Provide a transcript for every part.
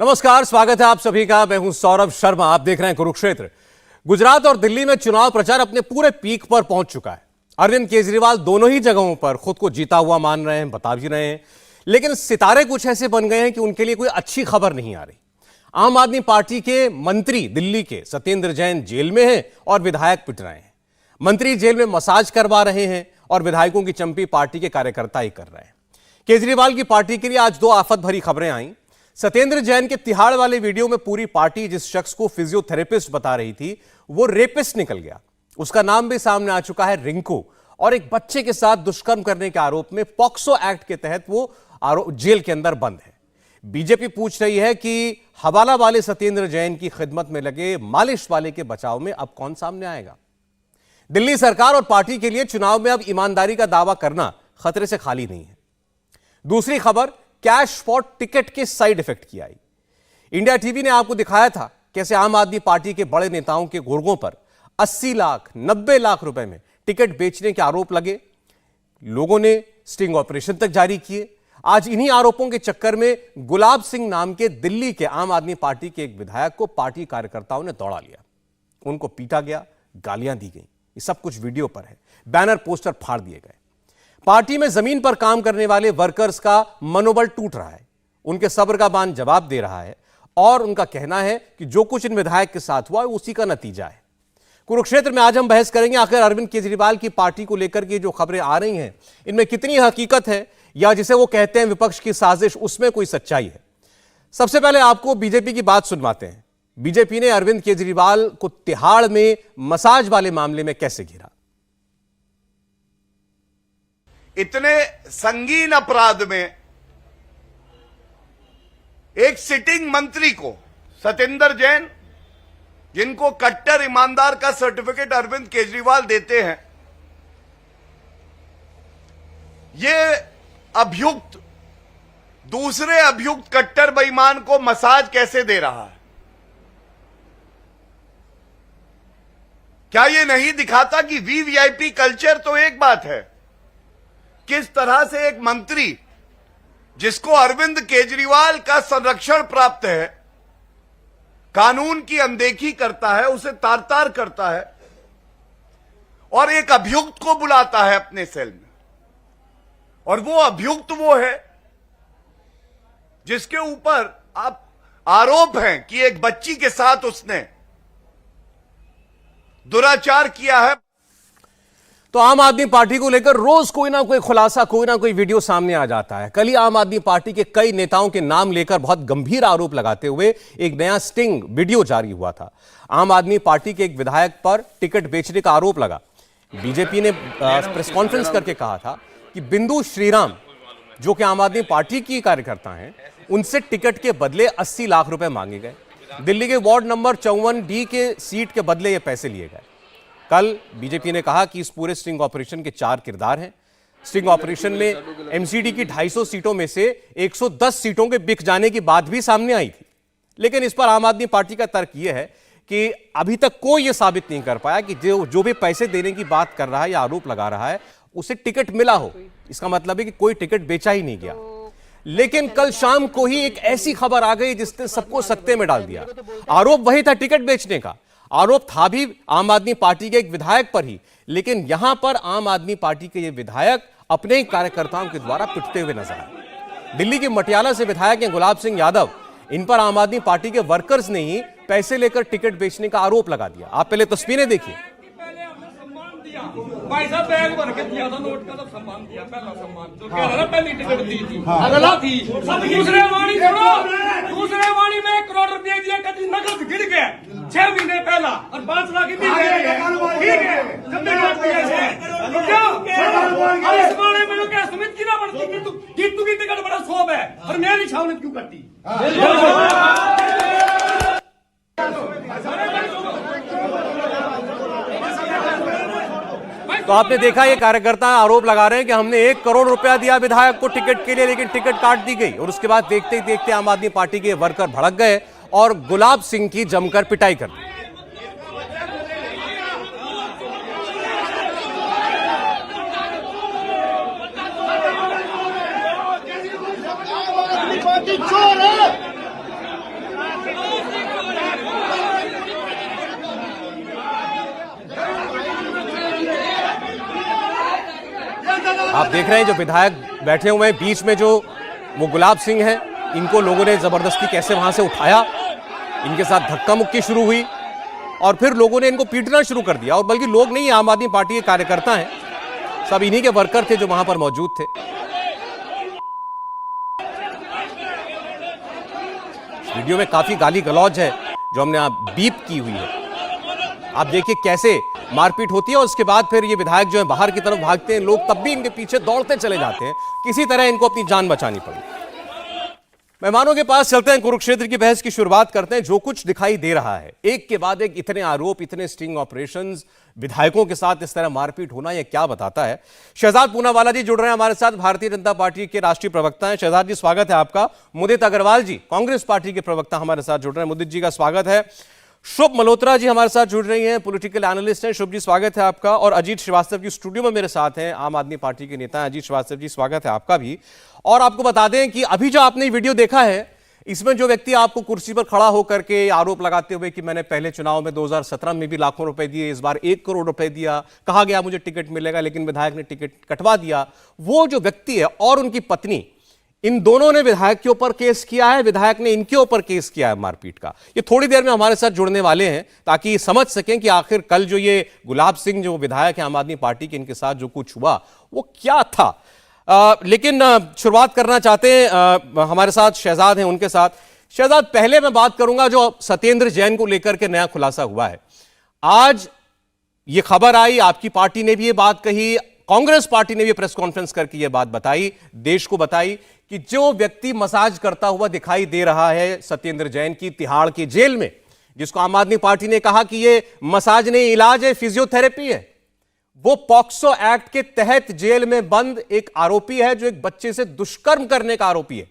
नमस्कार, स्वागत है आप सभी का। मैं हूं सौरभ शर्मा। आप देख रहे हैं कुरुक्षेत्र। गुजरात और दिल्ली में चुनाव प्रचार अपने पूरे पीक पर पहुंच चुका है। अरविंद केजरीवाल दोनों ही जगहों पर खुद को जीता हुआ मान रहे हैं, बता भी रहे हैं, लेकिन सितारे कुछ ऐसे बन गए हैं कि उनके लिए कोई अच्छी खबर नहीं आ रही। आम आदमी पार्टी के मंत्री दिल्ली के सत्येंद्र जैन जेल में हैं और विधायक पिट रहे हैं। मंत्री जेल में मसाज करवा रहे हैं और विधायकों की चंपी पार्टी के कार्यकर्ता ही कर रहे हैं। केजरीवाल की पार्टी के लिए आज दो आफत भरी खबरें आई। सत्येंद्र जैन के तिहाड़ वाले वीडियो में पूरी पार्टी जिस शख्स को फिजियोथेरेपिस्ट बता रही थी वो रेपिस्ट निकल गया। उसका नाम भी सामने आ चुका है, रिंकू, और एक बच्चे के साथ दुष्कर्म करने के आरोप में पॉक्सो एक्ट के तहत वो जेल के अंदर बंद है। बीजेपी पूछ रही है कि हवाला वाले सत्येंद्र जैन की खिदमत में लगे मालिश वाले के बचाव में अब कौन सामने आएगा। दिल्ली सरकार और पार्टी के लिए चुनाव में अब ईमानदारी का दावा करना खतरे से खाली नहीं है। दूसरी खबर कैश फॉर टिकट के साइड इफेक्ट की आई। इंडिया टीवी ने आपको दिखाया था कैसे आम आदमी पार्टी के बड़े नेताओं के गुर्गों पर 80 लाख 90 लाख रुपए में टिकट बेचने के आरोप लगे। लोगों ने स्टिंग ऑपरेशन तक जारी किए। आज इन्हीं आरोपों के चक्कर में गुलाब सिंह नाम के दिल्ली के आम आदमी पार्टी के एक विधायक को पार्टी कार्यकर्ताओं ने दौड़ा लिया। उनको पीटा गया, गालियां दी गई। ये सब कुछ वीडियो पर है। बैनर पोस्टर फाड़ दिए गए। पार्टी में जमीन पर काम करने वाले वर्कर्स का मनोबल टूट रहा है। उनके सब्र का बांध जवाब दे रहा है और उनका कहना है कि जो कुछ इन विधायक के साथ हुआ उसी का नतीजा है। कुरुक्षेत्र में आज हम बहस करेंगे आखिर अरविंद केजरीवाल की पार्टी को लेकर के जो खबरें आ रही हैं इनमें कितनी हकीकत है या जिसे वो कहते हैं विपक्ष की साजिश, उसमें कोई सच्चाई है। सबसे पहले आपको बीजेपी की बात सुनवाते हैं। बीजेपी ने अरविंद केजरीवाल को तिहाड़ में मसाज वाले मामले में कैसे घेरा। इतने संगीन अपराध में एक सिटिंग मंत्री को सत्येंद्र जैन, जिनको कट्टर ईमानदार का सर्टिफिकेट अरविंद केजरीवाल देते हैं, ये अभियुक्त दूसरे अभियुक्त कट्टर बेईमान को मसाज कैसे दे रहा है? क्या ये नहीं दिखाता कि वीवीआईपी कल्चर तो एक बात है, किस तरह से एक मंत्री जिसको अरविंद केजरीवाल का संरक्षण प्राप्त है, कानून की अनदेखी करता है, उसे तार तार करता है और एक अभियुक्त को बुलाता है अपने सेल में। और वो अभियुक्त वो है जिसके ऊपर आप आरोप हैं कि एक बच्ची के साथ उसने दुराचार किया है। तो आम आदमी पार्टी को लेकर रोज कोई ना कोई खुलासा, कोई ना कोई वीडियो सामने आ जाता है। कल ही आम आदमी पार्टी के कई नेताओं के नाम लेकर बहुत गंभीर आरोप लगाते हुए एक नया स्टिंग वीडियो जारी हुआ था। आम आदमी पार्टी के एक विधायक पर टिकट बेचने का आरोप लगा। बीजेपी ने प्रेस कॉन्फ्रेंस करके कहा था कि बिंदु श्रीराम, जो कि आम आदमी पार्टी की कार्यकर्ता हैं, उनसे टिकट के बदले 80 लाख रुपए मांगे गए। दिल्ली के वार्ड नंबर 54D के सीट के बदले ये पैसे लिए गए। कल बीजेपी ने कहा कि इस पूरे स्टिंग ऑपरेशन के 4 किरदार हैं। स्टिंग ऑपरेशन में एमसीडी की 250 सीटों में से 110 सीटों के बिक जाने की बात भी सामने आई थी। लेकिन इस पर आम आदमी पार्टी का तर्क यह है कि अभी तक कोई यह साबित नहीं कर पाया कि जो भी पैसे देने की बात कर रहा है या आरोप लगा रहा है उसे टिकट मिला हो। इसका मतलब है कि कोई टिकट बेचा ही नहीं गया। लेकिन कल शाम को ही एक ऐसी खबर आ गई जिसने सबको सकते में डाल दिया। आरोप वही था, टिकट बेचने का। आरोप था भी आम आदमी पार्टी के एक विधायक पर ही, लेकिन यहां पर आम आदमी पार्टी के ये विधायक अपने ही कार्यकर्ताओं के द्वारा पिटते हुए नजर आए। दिल्ली के मटियाला से विधायक हैं गुलाब सिंह यादव। इन पर आम आदमी पार्टी के वर्कर्स ने ही पैसे लेकर टिकट बेचने का आरोप लगा दिया। आप पहले तस्वीरें देखिए। भाई साहब बैग भर के दिया था, नोट का तो सम्मान दिया, पहला सम्मान जो कह रहा ना पहली टिकट दी थी, अगला थी। सब दूसरे वाणी करो, दूसरे वाणी में 1 करोड़ रुपए दिया, कभी नकद गिर गया 6 महीने पहला और 5 लाख ठीक है। जब टिकट दिया क्या इस वाणी में क्या समित की ना बढ़ती कि तू की टिकट बड़ा शोभ है और मेरी छावनी क्यों करती? तो आपने देखा ये कार्यकर्ता आरोप लगा रहे हैं कि हमने 1 करोड़ रुपया दिया विधायक को टिकट के लिए, लेकिन टिकट काट दी गई। और उसके बाद देखते ही देखते आम आदमी पार्टी के वर्कर भड़क गए और गुलाब सिंह की जमकर पिटाई कर दी। आप देख रहे हैं जो विधायक बैठे हुए हैं बीच में, जो वो गुलाब सिंह हैं, इनको लोगों ने जबरदस्ती कैसे वहां से उठाया, इनके साथ धक्का मुक्की शुरू हुई और फिर लोगों ने इनको पीटना शुरू कर दिया। और बल्कि लोग नहीं, आम आदमी पार्टी के कार्यकर्ता हैं, सब इन्हीं के वर्कर थे जो वहां पर मौजूद थे। वीडियो में काफी गाली गलौज है जो हमने आप बीप की हुई है। आप देखिए कैसे मारपीट होती है और उसके बाद फिर ये विधायक जो है बाहर की तरफ भागते हैं, लोग तब भी इनके पीछे दौड़ते चले जाते हैं। किसी तरह इनको अपनी जान बचानी पड़ी। मेहमानों के पास चलते हैं, कुरुक्षेत्र की बहस की शुरुआत करते हैं। जो कुछ दिखाई दे रहा है, एक के बाद एक इतने आरोप, इतने स्टिंग ऑपरेशंस, विधायकों के साथ इस तरह मारपीट होना, यह क्या बताता है? शहजाद पूनावाला जी जुड़ रहे हैं हमारे साथ, भारतीय जनता पार्टी के राष्ट्रीय प्रवक्ता हैं। शहजाद जी स्वागत है आपका। मुदित अग्रवाल जी कांग्रेस पार्टी के प्रवक्ता हमारे साथ जुड़ रहे हैं, मुदित जी का स्वागत है। शुभ मल्होत्रा जी हमारे साथ जुड़ रही हैं, पॉलिटिकल एनालिस्ट हैं। शुभ जी स्वागत है आपका। और अजीत श्रीवास्तव जी स्टूडियो में मेरे साथ हैं, आम आदमी पार्टी के नेता हैं। अजीत श्रीवास्तव जी स्वागत है आपका भी। और आपको बता दें कि अभी जो आपने वीडियो देखा है, इसमें जो व्यक्ति आपको कुर्सी पर खड़ा होकर के आरोप लगाते हुए कि मैंने पहले चुनाव में 2017 में भी लाखों रुपए दिए, इस बार 1 करोड़ रुपए दिया, कहा गया मुझे टिकट मिलेगा, लेकिन विधायक ने टिकट कटवा दिया, वो जो व्यक्ति है और उनकी पत्नी, इन दोनों ने विधायक के ऊपर केस किया है, विधायक ने इनके ऊपर केस किया है मारपीट का। ये थोड़ी देर में हमारे साथ जुड़ने वाले हैं ताकि समझ सकें कि आखिर कल जो ये गुलाब सिंह जो विधायक है आम आदमी पार्टी के, इनके साथ जो कुछ हुआ वो क्या था। लेकिन शुरुआत करना चाहते हैं, हमारे साथ शहजाद हैं, उनके साथ। शहजाद, पहले मैं बात करूंगा जो सत्येंद्र जैन को लेकर के नया खुलासा हुआ है। आज ये खबर आई, आपकी पार्टी ने भी ये बात कही, कांग्रेस पार्टी ने भी प्रेस कॉन्फ्रेंस करके ये बात बताई, देश को बताई कि जो व्यक्ति मसाज करता हुआ दिखाई दे रहा है सत्येंद्र जैन की तिहाड़ की जेल में, जिसको आम आदमी पार्टी ने कहा कि ये मसाज नहीं इलाज है, फिजियोथेरेपी है, वो पॉक्सो एक्ट के तहत जेल में बंद एक आरोपी है जो एक बच्चे से दुष्कर्म करने का आरोपी है।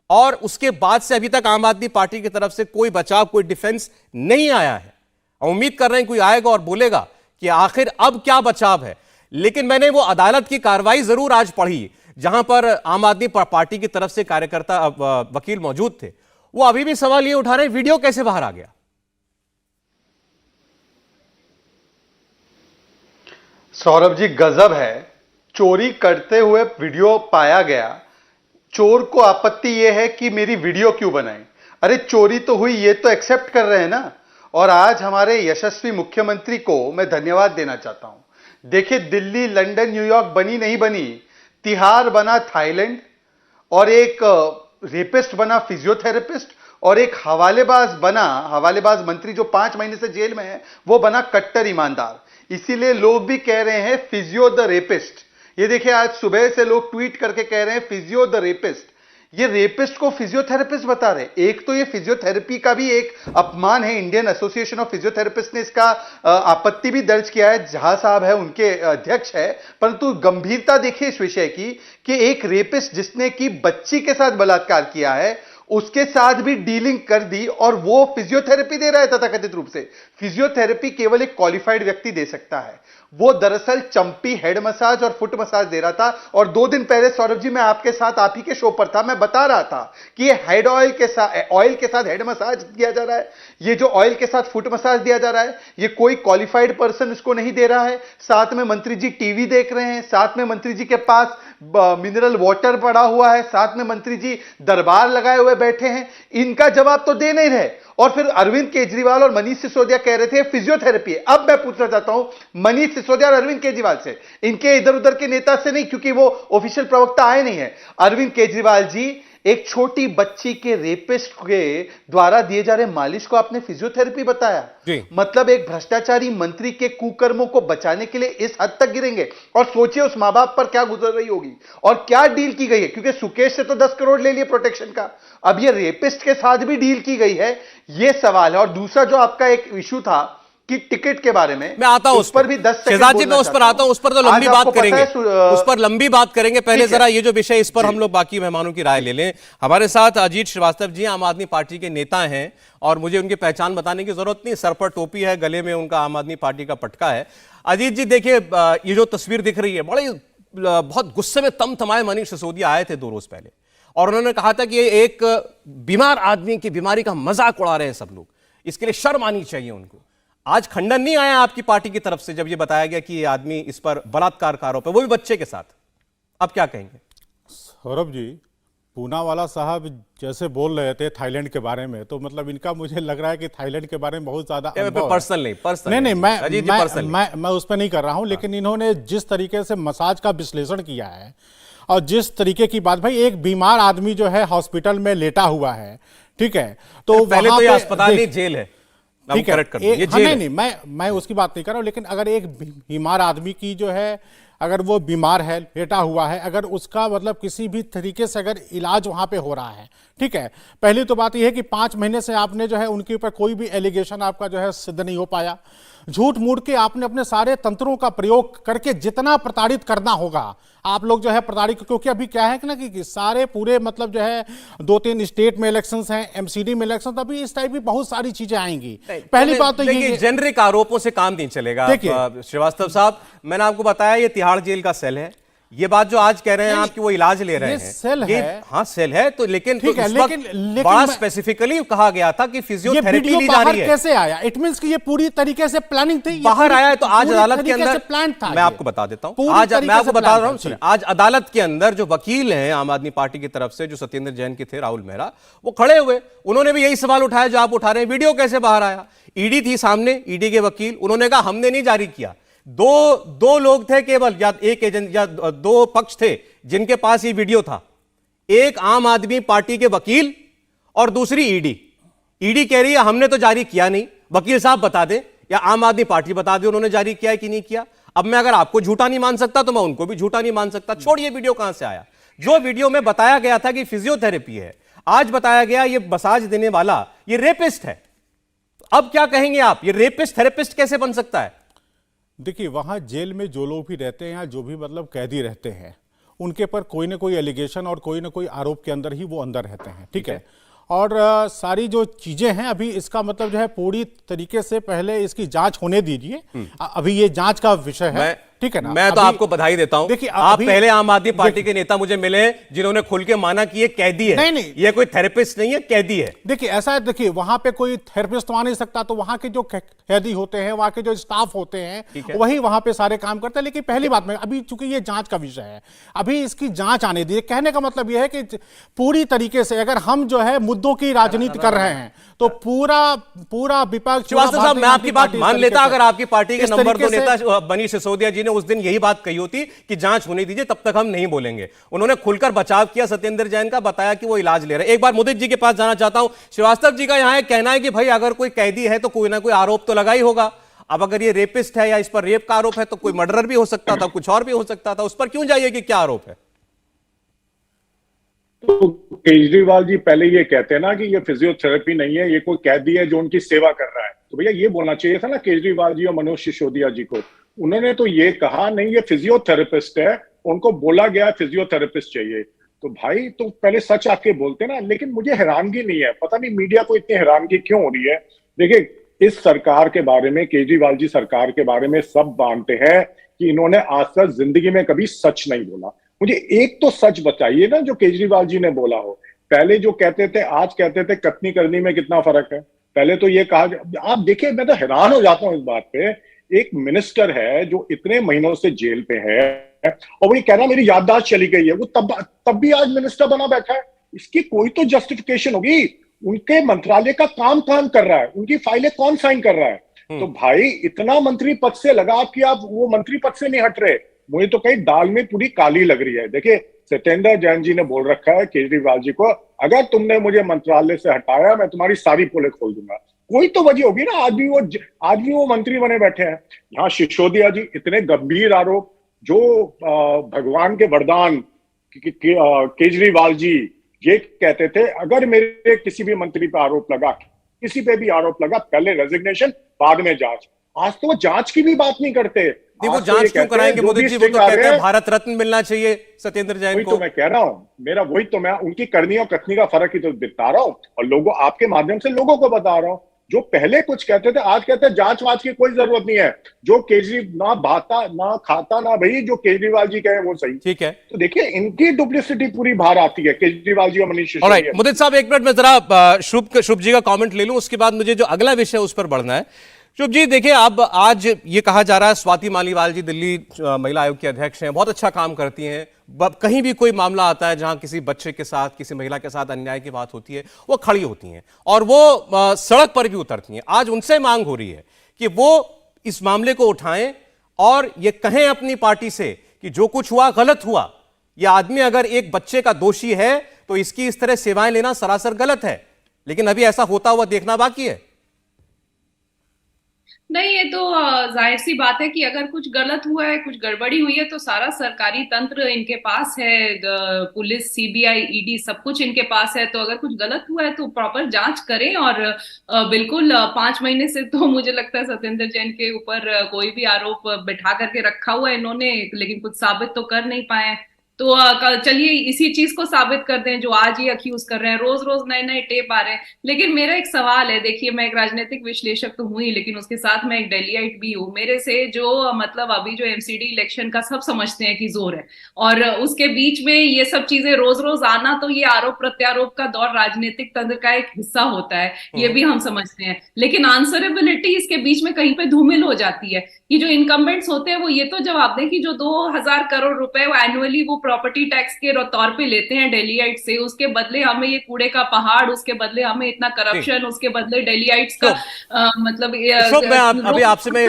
और उसके बाद से अभी तक आम आदमी पार्टी की तरफ से कोई बचाव, कोई डिफेंस नहीं आया है। उम्मीद कर रहे हैं कोई आएगा और बोलेगा कि आखिर अब क्या बचाव है। लेकिन मैंने वो अदालत की कार्रवाई जरूर आज पढ़ी जहां पर आम आदमी पार्टी की तरफ से कार्यकर्ता वकील मौजूद थे। वो अभी भी सवाल ये उठा रहे हैं, वीडियो कैसे बाहर आ गया? सौरभ जी गजब है, चोरी करते हुए वीडियो पाया गया। चोर को आपत्ति यह है कि मेरी वीडियो क्यों बनाई। अरे चोरी तो हुई, ये तो एक्सेप्ट कर रहे हैं ना। और आज हमारे यशस्वी मुख्यमंत्री को मैं धन्यवाद देना चाहता हूं। देखिए, दिल्ली, लंदन, न्यूयॉर्क बनी नहीं बनी, तिहाड़ बना थाईलैंड, और एक रेपिस्ट बना फिजियोथेरेपिस्ट, और एक हवालेबाज मंत्री जो 5 महीने से जेल में है, वो बना कट्टर ईमानदार। इसीलिए लोग भी कह रहे हैं फिजियो द रेपिस्ट। ये देखिए, आज सुबह से लोग ट्वीट करके कह रहे हैं फिजियो द रेपिस्ट। ये रेपिस्ट को फिजियोथेरेपिस्ट बता रहे हैं। एक तो ये फिजियोथेरेपी का भी एक अपमान है। इंडियन एसोसिएशन ऑफ फिजियोथेरेपिस्ट ने इसका आपत्ति भी दर्ज किया है, झा साहब है उनके अध्यक्ष है। परंतु गंभीरता देखिए इस विषय की कि एक रेपिस्ट जिसने की बच्ची के साथ बलात्कार किया है, उसके साथ भी डीलिंग कर दी और वो फिजियोथेरेपी दे रहा है तथाकथित रूप से। फिजियोथेरेपी केवल एक क्वालिफाइड व्यक्ति दे सकता है। वो दरअसल चंपी हेड मसाज और फुट मसाज दे रहा था। और 2 दिन पहले सौरभ जी मैं आपके साथ, आप ही के शो पर था, मैं बता रहा था कि ये हेड ऑयल के साथ हेड मसाज दिया जा रहा है, ये जो ऑयल के साथ फुट मसाज दिया जा रहा है, ये कोई क्वालिफाइड पर्सन इसको नहीं दे रहा है। साथ में मंत्री जी टीवी देख रहे हैं, साथ में मंत्री जी के पास मिनरल वाटर पड़ा हुआ है, साथ में मंत्री जी दरबार लगाए हुए बैठे हैं। इनका जवाब तो दे नहीं रहे। और फिर अरविंद केजरीवाल और मनीष सिसोदिया कह रहे थे फिजियोथेरेपी है। अब मैं पूछना चाहता हूं मनीष सिसोदिया और अरविंद केजरीवाल से, इनके इधर उधर के नेता से नहीं, क्योंकि वो ऑफिशियल प्रवक्ता आए नहीं है। अरविंद केजरीवाल जी, एक छोटी बच्ची के रेपिस्ट के द्वारा दिए जा रहे मालिश को आपने फिजियोथेरेपी बताया। मतलब एक भ्रष्टाचारी मंत्री के कुकर्मों को बचाने के लिए इस हद तक गिरेंगे। और सोचिए उस मां बाप पर क्या गुजर रही होगी और क्या डील की गई है, क्योंकि सुकेश से तो 10 करोड़ ले लिए प्रोटेक्शन का, अब ये रेपिस्ट के साथ भी डील की गई है, ये सवाल है। और दूसरा जो आपका एक इशू था कि टिकट के बारे में, मैं आता हूं उस पर भी 10 सेकंड मैं उस पर आता हूं, उस पर तो लंबी बात करेंगे, उस पर लंबी बात करेंगे। पहले जरा ये जो विषय, इस पर हम लोग बाकी मेहमानों की राय ले लें। हमारे साथ अजीत श्रीवास्तव जी आम आदमी पार्टी के नेता हैं और मुझे उनकी पहचान बताने की जरूरत नहीं, सर पर टोपी है, गले में उनका आम आदमी पार्टी का पटका है। अजीत जी देखिए, ये जो तस्वीर दिख रही है, बड़े बहुत गुस्से में तमतमाए मनीष सिसोदिया आए थे 2 रोज पहले और उन्होंने कहा था कि ये एक बीमार आदमी की बीमारी का मजाक उड़ा रहे हैं सब लोग, इसके लिए शर्म आनी चाहिए उनको। आज खंडन नहीं आया आपकी पार्टी की तरफ से जब ये बताया गया कि ये आदमी, इस पर बलात्कार का आरोप है, वो भी बच्चे के साथ? अब क्या कहेंगे? सौरभ जी, पूनावाला साहब जैसे बोल रहे थे थाईलैंड के बारे में, तो मतलब इनका मुझे लग रहा है कि थाईलैंड के बारे में बहुत ज्यादा अनुभव है। पर्सनल नहीं, अजीत जी, पर्सनल मैं उस पर नहीं कर रहा हूं, लेकिन इन्होंने जिस तरीके से मसाज का विश्लेषण किया है और जिस तरीके की बात, भाई एक बीमार आदमी जो है हॉस्पिटल में लेटा हुआ है, ठीक है, तो पहले वहां तो ये पे अस्पताल नहीं, जेल है। ठीक है, ये जेल नहीं, मैं उसकी बात नहीं कर रहा हूं, लेकिन अगर एक बीमार आदमी की जो है, अगर वो बीमार है, लेटा हुआ है, अगर उसका मतलब किसी भी तरीके से अगर इलाज वहां पे हो रहा है, ठीक है, पहली तो बात यह है कि 5 महीने से आपने जो है उनके ऊपर कोई भी एलिगेशन आपका जो है सिद्ध नहीं हो पाया। झूठ मूठ के आपने अपने सारे तंत्रों का प्रयोग करके जितना प्रताड़ित करना होगा आप लोग जो है प्रताड़ित, क्योंकि अभी क्या है ना कि सारे पूरे मतलब जो है 2-3 स्टेट में इलेक्शंस हैं, एमसीडी में इलेक्शंस, अभी इस टाइप की बहुत सारी चीजें आएंगी। पहली बात तो ये जेनरिक आरोपों से काम नहीं चलेगा। श्रीवास्तव साहब, मैंने आपको बताया ये तिहाड़ जेल का सेल है। ये बात जो आज कह रहे हैं आप कि वो इलाज ले रहे हैं, सेल है। हाँ सेल है, तो लेकिन ठीक है, लेकिन बड़ा स्पेसिफिकली कहा गया था कि फिजियोथेरेपी ली जा रही है। कैसे आया? इट मींस कि ये पूरी तरीके से प्लानिंग थी, बाहर आया है। तो आज अदालत के अंदर प्लान था। मैं आपको बता देता हूं, आज मैं आपको बता रहा हूं, आज अदालत के अंदर जो वकील हैं आम आदमी पार्टी की तरफ से, जो सत्येंद्र जैन के थे, राहुल मेहरा, वो खड़े हुए, उन्होंने भी यही सवाल उठाया जो आप उठा रहे हैं, वीडियो कैसे बाहर आया? ईडी थी सामने, ईडी के वकील, उन्होंने कहा हमने नहीं जारी किया। दो लोग थे केवल, या एक एजेंट या 2 पक्ष थे जिनके पास ये वीडियो था, एक आम आदमी पार्टी के वकील और दूसरी ईडी। ईडी कह रही है हमने तो जारी किया नहीं, वकील साहब बता दें या आम आदमी पार्टी बता दे उन्होंने जारी किया है कि नहीं किया। अब मैं अगर आपको झूठा नहीं मान सकता तो मैं उनको भी झूठा नहीं मान सकता। छोड़िए वीडियो कहां से आया, जो वीडियो में बताया गया था कि फिजियोथेरेपी है, आज बताया गया ये मसाज देने वाला ये रेपिस्ट है। अब क्या कहेंगे आप, ये रेपिस्ट थेरेपिस्ट कैसे बन सकता है? देखिए, वहां जेल में जो लोग भी रहते हैं या जो भी मतलब कैदी रहते हैं, उनके पर कोई ना कोई एलिगेशन और कोई ना कोई आरोप के अंदर ही वो अंदर रहते हैं, ठीक है। और सारी जो चीजें हैं, अभी इसका मतलब जो है पूरी तरीके से पहले इसकी जांच होने दीजिए। अभी ये जांच का विषय है, ठीक है ना। मैं तो आपको बधाई देता हूं। देखिए, आप पहले आम आदमी पार्टी के नेता मुझे मिले जिन्होंने खुल के माना कि ये कैदी है। नहीं, ये कोई थेरेपिस्ट नहीं है, कैदी है। देखिए ऐसा है, देखिए वहां पे कोई थेरेपिस्ट तो आ नहीं सकता, तो वहां के जो कैदी होते हैं, वहां के जो स्टाफ होते हैं, वही वहां पे सारे काम करते हैं। लेकिन पहली बात में, अभी चूंकि ये जांच का विषय है, अभी इसकी जांच आने दीजिए। कहने का मतलब यह है कि पूरी तरीके से अगर हम जो है मुद्दों की राजनीति कर रहे हैं, तो पूरा विपक्ष। श्रीवास्तव साहब, मैं आपकी बात मान लेता अगर आपकी पार्टी के नंबर 2 नेता मनीष सिसोदिया जी ने उस दिन यही बात कही होती कि जांच होने दीजिए, तब तक हम नहीं बोलेंगे। उन्होंने खुलकर बचाव किया सत्येंद्र जैन का, बताया कि वो इलाज ले रहे हैं। एक बार मुदित जी के पास जाना चाहता हूं। श्रीवास्तव जी का यहां कहना है कि भाई अगर कोई कैदी है तो कोई ना कोई आरोप तो लगा ही होगा। अब अगर ये रेपिस्ट है या इस पर रेप का आरोप है तो कोई मर्डर भी हो सकता था, कुछ और भी हो सकता था, उस पर क्यों जाइए कि क्या आरोप है? तो केजरीवाल जी पहले ये कहते हैं ना कि ये फिजियोथेरेपी नहीं है, ये कोई कैदी है जो उनकी सेवा कर रहा है। तो भैया ये बोलना चाहिए था ना केजरीवाल जी और मनोज सिसोदिया जी को। उन्होंने तो ये कहा नहीं ये फिजियोथेरेपिस्ट है, उनको बोला गया फिजियोथेरेपिस्ट चाहिए। तो भाई तो पहले सच आके बोलते ना। लेकिन मुझे हैरानगी नहीं है, पता नहीं मीडिया को इतनी हैरानगी क्यों हो रही है। देखिए, इस सरकार के बारे में, केजरीवाल जी सरकार के बारे में सब मानते हैं कि इन्होंने आज तक जिंदगी में कभी सच नहीं बोला। मुझे एक तो सच बताइए ना जो केजरीवाल जी ने बोला हो। पहले जो कहते थे, आज कहते थे कथनी करनी में कितना फर्क है। पहले तो ये कहा, आप देखिए मैं तो हैरान हो जाता हूं इस बात पे। एक मिनिस्टर है जो इतने महीनों से जेल पे है और वो ये कह रहा मेरी याददाश्त चली गई है। वो तब भी आज मिनिस्टर बना बैठा है। इसकी कोई तो जस्टिफिकेशन होगी। उनके मंत्रालय का काम कर रहा है, उनकी फाइलें कौन साइन कर रहा है। तो भाई इतना मंत्री पद से लगा कि आप वो मंत्री पद से नहीं हट रहे। मुझे तो कहीं दाल में पूरी काली लग रही है। देखिए, सत्येंद्र जैन जी ने बोल रखा है केजरीवाल जी को, अगर तुमने मुझे मंत्रालय से हटाया मैं तुम्हारी सारी पोलें खोल दूंगा। कोई तो वजह होगी ना। आज भी वो मंत्री बने बैठे हैं। यहाँ सिसोदिया जी इतने गंभीर आरोप, जो भगवान के वरदान केजरीवाल जी ये कहते थे अगर मेरे किसी भी मंत्री पे आरोप लगा, किसी पे भी आरोप लगा, पहले रेजिग्नेशन बाद में जांच। आज तो वो जांच की भी बात नहीं करते। वो जांच क्यों कराएंगे मोदी जी? वो तो कहते हैं भारत रत्न मिलना चाहिए सत्येंद्र जैन को। तो मैं कह रहा हूं, मैं उनकी करनी और कथनी का फर्क ही तो बता रहा हूं और लोगों आपके माध्यम से लोगों को बता रहा हूं। जो पहले कुछ कहते थे आज कहते हैं जांच वाच की कोई जरूरत नहीं है। जो केजरीवाल ना भाता ना खाता ना भाई, जो केजरीवाल जी कहे वो सही। ठीक है, तो देखिए इनकी डुप्लिसिटी पूरी बाहर आती है, केजरीवाल जी और मनीष सिसोदिया। मुदित साहब एक मिनट में जरा शुभ जी का कमेंट ले लूं, उसके बाद मुझे जो अगला विषय उस पर बढ़ना है। शुभ जी, देखिए, अब आज ये कहा जा रहा है स्वाति मालीवाल जी दिल्ली महिला आयोग की अध्यक्ष हैं, बहुत अच्छा काम करती हैं। कहीं भी कोई मामला आता है जहां किसी बच्चे के साथ, किसी महिला के साथ अन्याय की बात होती है, वो खड़ी होती हैं और वो सड़क पर भी उतरती हैं। आज उनसे मांग हो रही है कि वो इस मामले को उठाएं और ये कहें अपनी पार्टी से कि जो कुछ हुआ गलत हुआ। यह आदमी अगर एक बच्चे का दोषी है तो इसकी इस तरह सेवाएं लेना सरासर गलत है, लेकिन अभी ऐसा होता हुआ देखना बाकी है। नहीं, ये तो जाहिर सी बात है कि अगर कुछ गलत हुआ है, कुछ गड़बड़ी हुई है तो सारा सरकारी तंत्र इनके पास है, पुलिस, सीबीआई, ईडी, सब कुछ इनके पास है। तो अगर कुछ गलत हुआ है तो प्रॉपर जांच करें। और बिल्कुल 5 महीने से तो मुझे लगता है सत्येंद्र जैन के ऊपर कोई भी आरोप बैठा करके रखा हुआ है इन्होंने, लेकिन कुछ साबित तो कर नहीं पाए। तो चलिए इसी चीज को साबित कर दें जो आज ये अक्यूज कर रहे हैं। रोज रोज नए नए टेप आ रहे हैं। लेकिन मेरा एक सवाल है, देखिए मैं एक राजनीतिक विश्लेषक तो हूं ही, लेकिन उसके साथ मैं एक दिल्लीइट भी हूँ। मेरे से जो मतलब अभी जो एमसीडी इलेक्शन का सब समझते हैं कि जोर है, और उसके बीच में ये सब चीजें रोज रोज आना, तो ये आरोप प्रत्यारोप का दौर राजनीतिक तंत्र का एक हिस्सा होता है, ये भी हम समझते हैं। लेकिन आंसरेबिलिटी इसके बीच में कहीं पे धूमिल हो जाती है कि जो इनकम्बेंट्स होते हैं वो ये तो जवाब दें कि जो 2000 करोड़ रुपए वो एनुअली वो प्रॉपर्टी टैक्स के तौर पे लेते हैं दिल्लीइट से, उसके बदले हमें ये कूड़े का पहाड़, उसके बदले हमें इतना करप्शन, उसके बदले दिल्लीइट्स का मतलब अभी आपसे मैं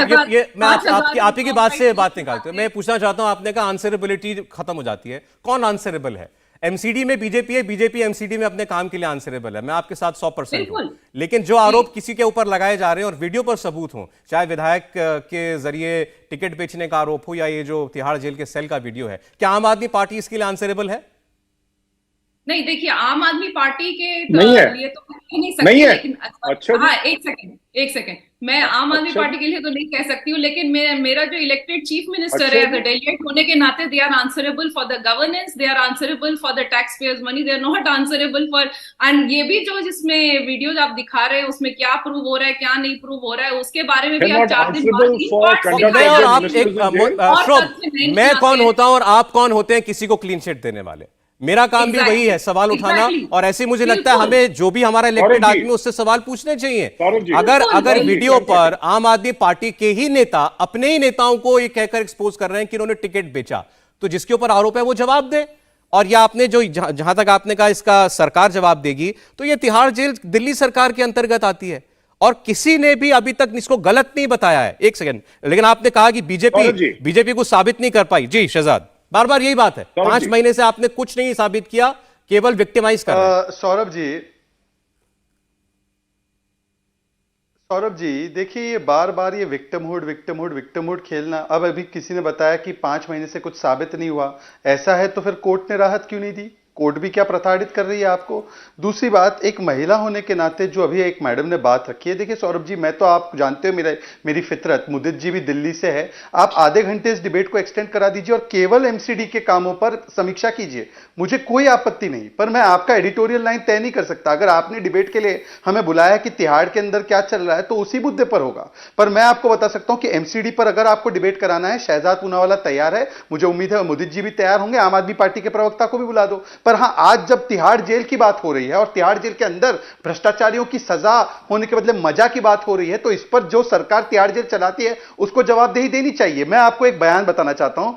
आपकी की बात से बात निकालते हैं। मैं पूछना चाहता हूं, आपने कहा आंसरेबिलिटी खत्म हो जाती है, कौन आंसरेबल है? एमसीडी में बीजेपी है, बीजेपी एमसीडी में अपने काम के लिए आंसरेबल है, मैं आपके साथ 100% हूं। लेकिन जो आरोप किसी के ऊपर लगाए जा रहे हैं और वीडियो पर सबूत हो, चाहे विधायक के जरिए टिकट बेचने का आरोप हो या ये जो तिहाड़ जेल के सेल का वीडियो है, क्या आम आदमी पार्टी इसके लिए आंसरेबल है? नहीं, देखिए आम आदमी पार्टी के नहीं है, लिए तो कह नहीं सकती, नहीं है। लेकिन अच्छा, हाँ, एक सेकंड मैं आम आदमी पार्टी के लिए तो नहीं कह सकती हूँ, लेकिन मेरा जो इलेक्टेड चीफ मिनिस्टर है दिल्लीइट होने के नाते they are answerable for the governance, they are answerable for the taxpayers money, they are not answerable for. And ये भी जो जिसमें वीडियोज आप दिखा रहे हैं उसमें क्या प्रूव हो रहा है, क्या नहीं प्रूव हो रहा है, उसके बारे में भी आप 4 दिन बाद मैं कौन होता हूं और आप कौन होते हैं किसी को क्लीन चिट देने वाले? मेरा काम भी वही है, सवाल उठाना। और ऐसे मुझे लगता है हमें जो भी हमारा इलेक्टेड आदमी उससे सवाल पूछने चाहिए। अगर वीडियो पर आम आदमी पार्टी के ही नेता अपने ही नेताओं को ये कहकर एक्सपोज कर रहे हैं कि उन्होंने टिकट बेचा, तो जिसके ऊपर आरोप है वो जवाब दे। और या आपने जो जहां तक आपने कहा इसका सरकार जवाब देगी, तो ये तिहाड़ जेल दिल्ली सरकार के अंतर्गत आती है और किसी ने भी अभी तक इसको गलत नहीं बताया है। एक सेकंड, लेकिन आपने कहा कि बीजेपी को साबित नहीं कर पाई। जी शहजाद, बार बार यही बात है, 5 महीने से आपने कुछ नहीं साबित किया, केवल विक्टिमाइज कर रहे हैं। सौरभ जी देखिए, ये बार बार ये विक्टिमहुड खेलना। अब अभी किसी ने बताया कि 5 महीने से कुछ साबित नहीं हुआ, ऐसा है तो फिर कोर्ट ने राहत क्यों नहीं दी? कोर्ट भी क्या प्रताड़ित कर रही है आपको? दूसरी बात, एक महिला होने के नाते जो अभी एक मैडम ने बात रखी है, देखिए सौरभ जी, मैं तो आप जानते हो मेरी फितरत, मुदित जी भी दिल्ली से है, आप आधे घंटे इस डिबेट को एक्सटेंड करा दीजिए और केवल एमसीडी के कामों पर समीक्षा कीजिए, मुझे कोई आपत्ति नहीं। पर मैं आपका एडिटोरियल लाइन तय नहीं कर सकता। अगर आपने डिबेट के लिए हमें बुलाया कि तिहाड़ के अंदर क्या चल रहा है तो उसी मुद्दे पर होगा। पर मैं आपको बता सकता हूं कि एमसीडी पर अगर आपको डिबेट कराना है, शहजाद पूनावाला तैयार है, मुझे उम्मीद है मुदित जी भी तैयार होंगे, आम आदमी पार्टी के प्रवक्ता को भी बुला दो। पर हां, आज जब तिहाड़ जेल की बात हो रही है और तिहाड़ जेल के अंदर भ्रष्टाचारियों की सजा होने के बदले मजा की बात हो रही है, तो इस पर जो सरकार तिहाड़ जेल चलाती है उसको जवाबदेही देनी चाहिए। मैं आपको एक बयान बताना चाहता हूं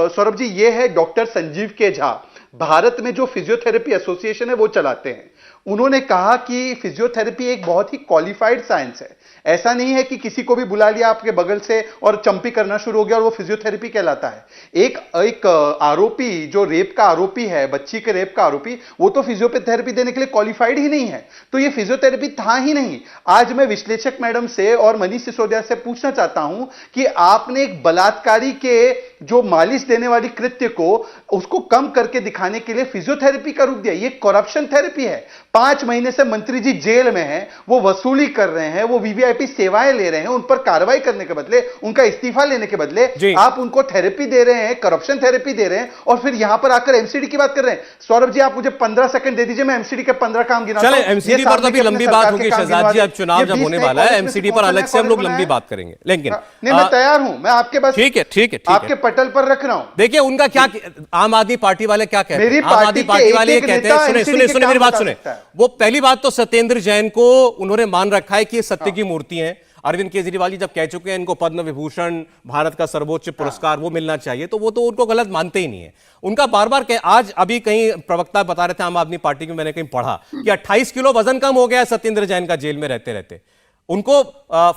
सौरभ जी, ये है डॉक्टर संजीव के झा, भारत में जो फिजियोथेरेपी एसोसिएशन है वो चलाते हैं। उन्होंने कहा कि फिजियोथेरेपी एक बहुत ही क्वालिफाइड साइंस है, ऐसा नहीं है कि किसी को भी बुला लिया आपके बगल से और चंपी करना शुरू हो गया और वो फिजियोथेरेपी कहलाता है। एक आरोपी जो रेप का आरोपी है, बच्ची के रेप का आरोपी, वो तो फिजियोथेरेपी देने के लिए क्वालिफाइड ही नहीं है, तो ये फिजियोथेरेपी था ही नहीं। आज मैं विश्लेषक मैडम से और मनीष सिसोदिया से पूछना चाहता हूं कि आपने एक बलात्कारी के जो मालिश देने वाली कृत्य को उसको कम करके दिखाने के लिए फिजियोथेरेपी का रूप दिया, ये करप्शन थेरेपी है। 5 महीने से मंत्री जी जेल में हैं, वो वसूली कर रहे हैं, वो वीवीआईपी सेवाएं ले रहे हैं, उन पर कार्रवाई करने के बदले, उनका इस्तीफा लेने के बदले आप उनको थेरेपी दे रहे हैं, करप्शन थेरेपी दे रहे हैं, और फिर यहां पर आकर एमसीडी की बात कर रहे हैं। सौरभ जी, आप मुझे 15 सेकंड दे दीजिए, मैं एमसीडी के 15 काम गिनाता हूं। एमसीडी पर तो अभी लंबी बात होगी शहजाद जी, अब चुनाव जब होने वाला है, एमसीडी पर अलग से हम लोग लंबी बात करेंगे, लेकिन मैं तैयार हूं, मैं आपके बस ठीक है आपके पटल पर रख रहा हूं। देखिए उनका क्या, आम आदमी पार्टी वाले क्या कहते हैं, आम आदमी पार्टी वाले ये कहते हैं, सुने मेरी बात सुने। वो पहली बात तो सत्येंद्र जैन को उन्होंने मान रखा है कि ये सत्य की मूर्ति है। अरविंद केजरीवाल जी जब कह चुके हैं इनको पद्म विभूषण, भारत का सर्वोच्च पुरस्कार वो मिलना चाहिए, तो वो तो उनको गलत मानते ही नहीं है। उनका बार बार आज अभी कहीं प्रवक्ता बता रहे थे आम आदमी पार्टी के, मैंने कहीं पढ़ा कि 28 किलो वजन कम हो गया है सत्येंद्र जैन का जेल में रहते रहते। उनको